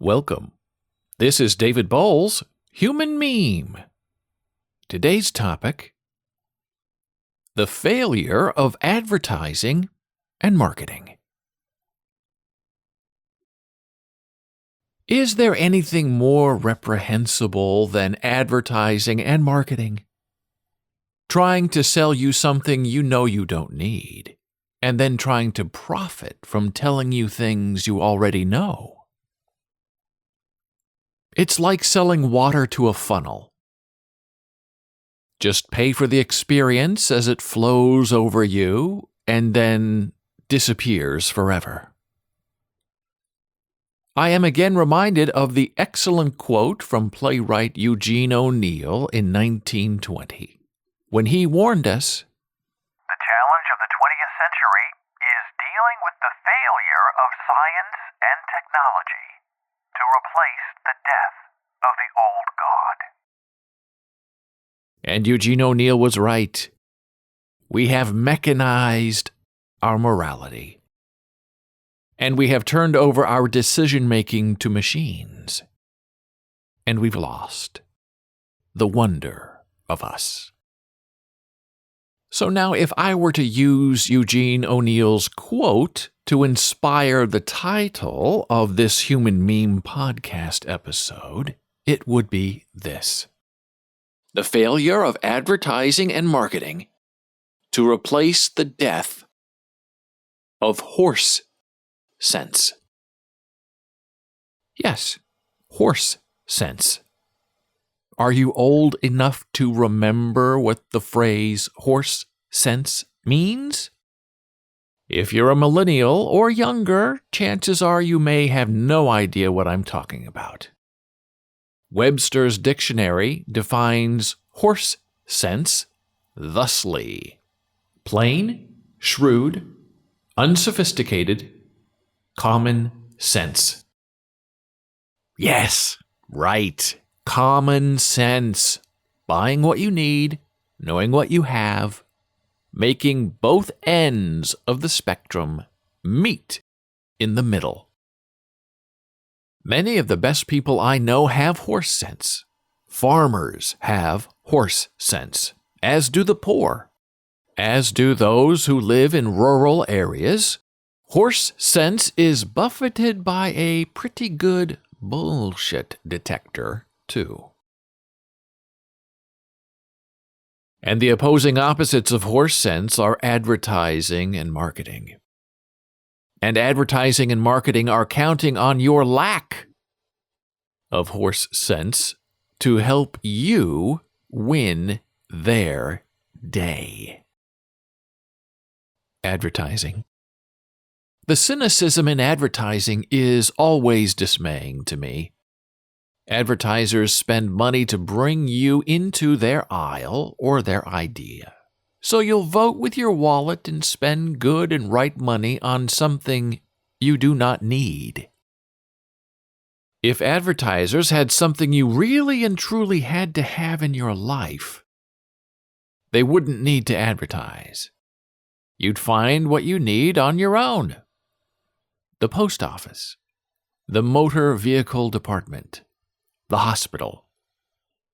Welcome. This is David Boles, Human Meme. Today's topic: the failure of advertising and marketing. Is there anything more reprehensible than advertising and marketing? Trying to sell you something you know you don't need, and then trying to profit from telling you things you already know. It's like selling water to a funnel. Just pay for the experience as it flows over you and then disappears forever. I am again reminded of the excellent quote from playwright Eugene O'Neill in 1920, when he warned us, "The challenge of the 20th century is dealing with the failure of science and technology to replace the death of the old God." And Eugene O'Neill was right. We have mechanized our morality, and we have turned over our decision-making to machines, and we've lost the wonder of us. So now, if I were to use Eugene O'Neill's quote to inspire the title of this Human Meme podcast episode, it would be this: the failure of advertising and marketing to replace the death of horse sense. Yes, horse sense. Are you old enough to remember what the phrase horse sense means? If you're a millennial or younger, chances are you may have no idea what I'm talking about. Webster's dictionary defines horse sense thusly: plain, shrewd, unsophisticated, common sense. Yes, right. Common sense. Buying what you need, knowing what you have, making both ends of the spectrum meet in the middle. Many of the best people I know have horse sense. Farmers have horse sense, as do the poor, as do those who live in rural areas. Horse sense is buffeted by a pretty good bullshit detector, too. And the opposing opposites of horse sense are advertising and marketing. And advertising and marketing are counting on your lack of horse sense to help you win their day. Advertising. The cynicism in advertising is always dismaying to me. Advertisers spend money to bring you into their aisle or their idea. So you'll vote with your wallet and spend good and right money on something you do not need. If advertisers had something you really and truly had to have in your life, they wouldn't need to advertise. You'd find what you need on your own. The post office, the motor vehicle department, the hospital,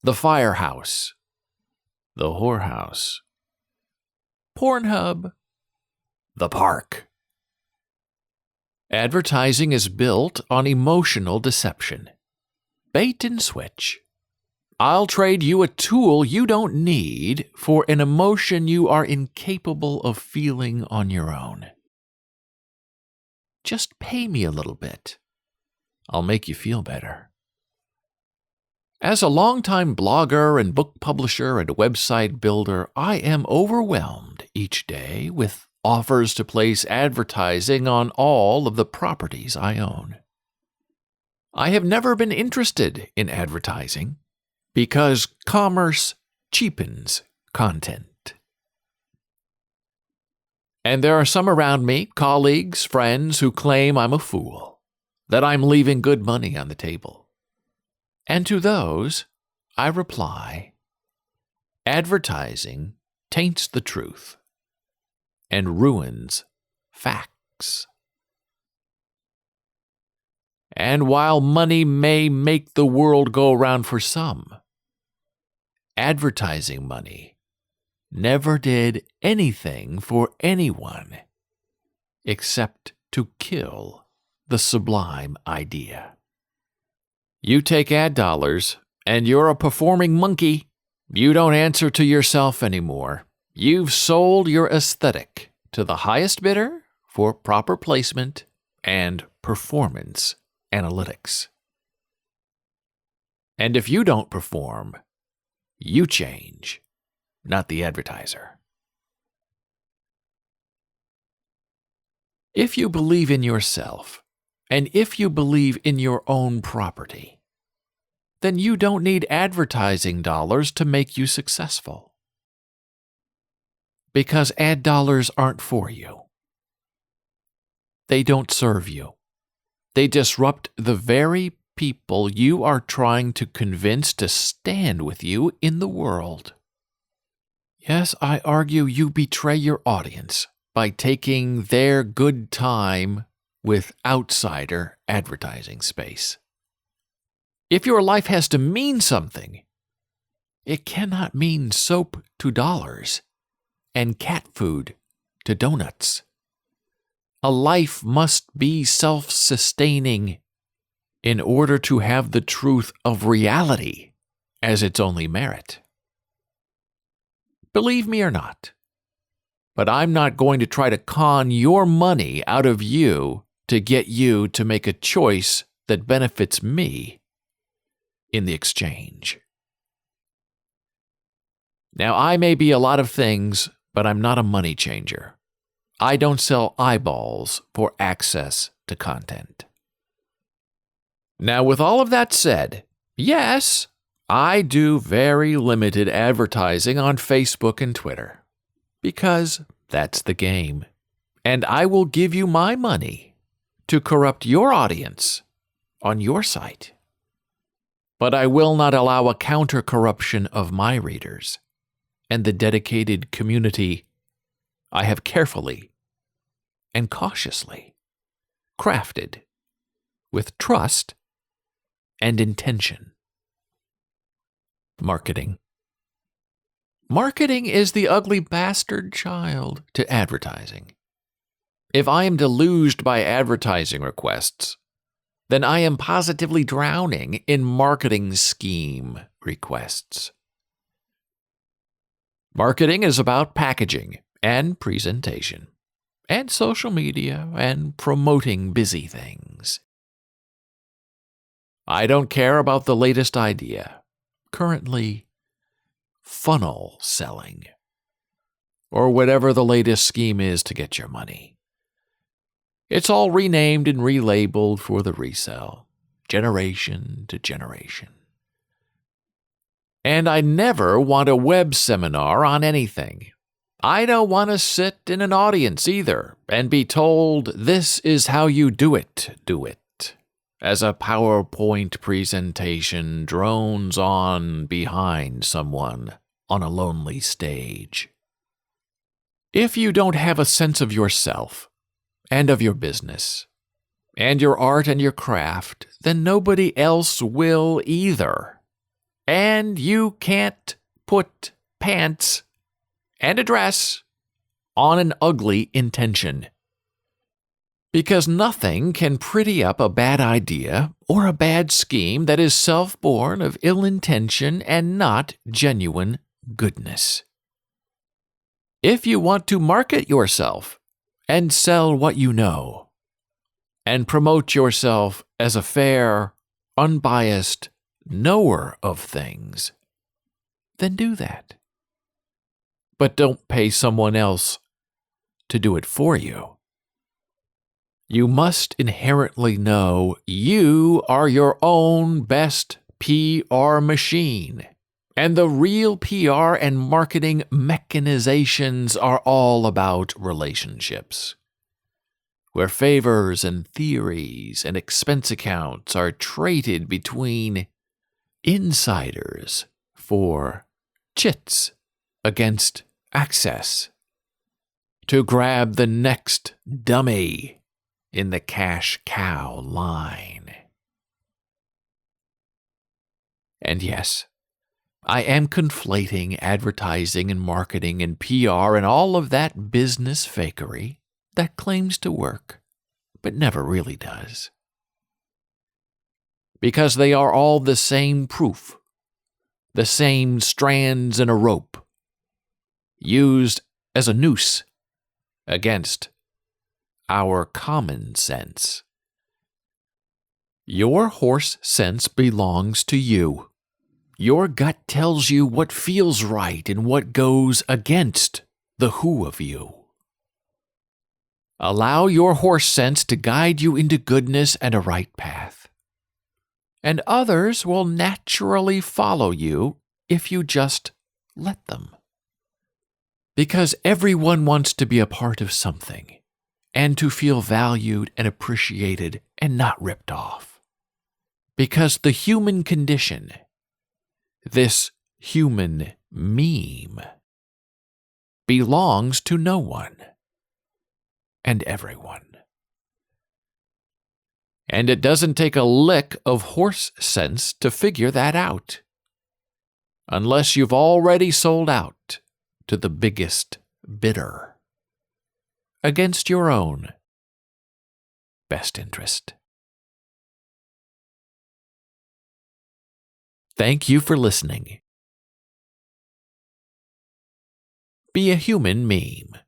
the firehouse, the whorehouse, Pornhub, the park. Advertising is built on emotional deception. Bait and switch. I'll trade you a tool you don't need for an emotion you are incapable of feeling on your own. Just pay me a little bit. I'll make you feel better. As a longtime blogger and book publisher and website builder, I am overwhelmed each day with offers to place advertising on all of the properties I own. I have never been interested in advertising because commerce cheapens content. And there are some around me, colleagues, friends, who claim I'm a fool, that I'm leaving good money on the table. And to those, I reply, advertising taints the truth and ruins facts. And while money may make the world go around for some, advertising money never did anything for anyone except to kill the sublime idea. You take ad dollars, and you're a performing monkey. You don't answer to yourself anymore. You've sold your aesthetic to the highest bidder for proper placement and performance analytics. And if you don't perform, you change, not the advertiser. If you believe in yourself, and if you believe in your own property, then you don't need advertising dollars to make you successful. Because ad dollars aren't for you. They don't serve you. They disrupt the very people you are trying to convince to stand with you in the world. Yes, I argue you betray your audience by taking their good time with outsider advertising space. If your life has to mean something, it cannot mean soap to dollars and cat food to donuts. A life must be self-sustaining in order to have the truth of reality as its only merit. Believe me or not, but I'm not going to try to con your money out of you to get you to make a choice that benefits me in the exchange. Now, I may be a lot of things, but I'm not a money changer. I don't sell eyeballs for access to content. Now, with all of that said, yes, I do very limited advertising on Facebook and Twitter, because that's the game. And I will give you my money to corrupt your audience on your site. But I will not allow a counter-corruption of my readers and the dedicated community I have carefully and cautiously crafted with trust and intention. Marketing. Marketing is the ugly bastard child to advertising. If I am deluged by advertising requests, then I am positively drowning in marketing scheme requests. Marketing is about packaging and presentation, and social media and promoting busy things. I don't care about the latest idea, currently funnel selling, or whatever the latest scheme is to get your money. It's all renamed and relabeled for the resell, generation to generation. And I never want a web seminar on anything. I don't want to sit in an audience either and be told this is how you do it, as a PowerPoint presentation drones on behind someone on a lonely stage. If you don't have a sense of yourself and of your business and your art and your craft, then nobody else will either. And you can't put pants and a dress on an ugly intention. Because nothing can pretty up a bad idea or a bad scheme that is self-born of ill intention and not genuine goodness. If you want to market yourself and sell what you know, and promote yourself as a fair, unbiased knower of things, then do that. But don't pay someone else to do it for you. You must inherently know you are your own best PR machine, and the real PR and marketing mechanizations are all about relationships, where favors and theories and expense accounts are traded between insiders for chits against access to grab the next dummy in the cash cow line. And yes, I am conflating advertising and marketing and PR and all of that business fakery that claims to work, but never really does. Because they are all the same proof, the same strands in a rope, used as a noose against our common sense. Your horse sense belongs to you. Your gut tells you what feels right and what goes against the who of you. Allow your horse sense to guide you into goodness and a right path. And others will naturally follow you if you just let them. Because everyone wants to be a part of something, and to feel valued and appreciated and not ripped off. Because the human condition, this human meme, belongs to no one and everyone. And it doesn't take a lick of horse sense to figure that out, unless you've already sold out to the biggest bidder against your own best interest. Thank you for listening. Be a human meme.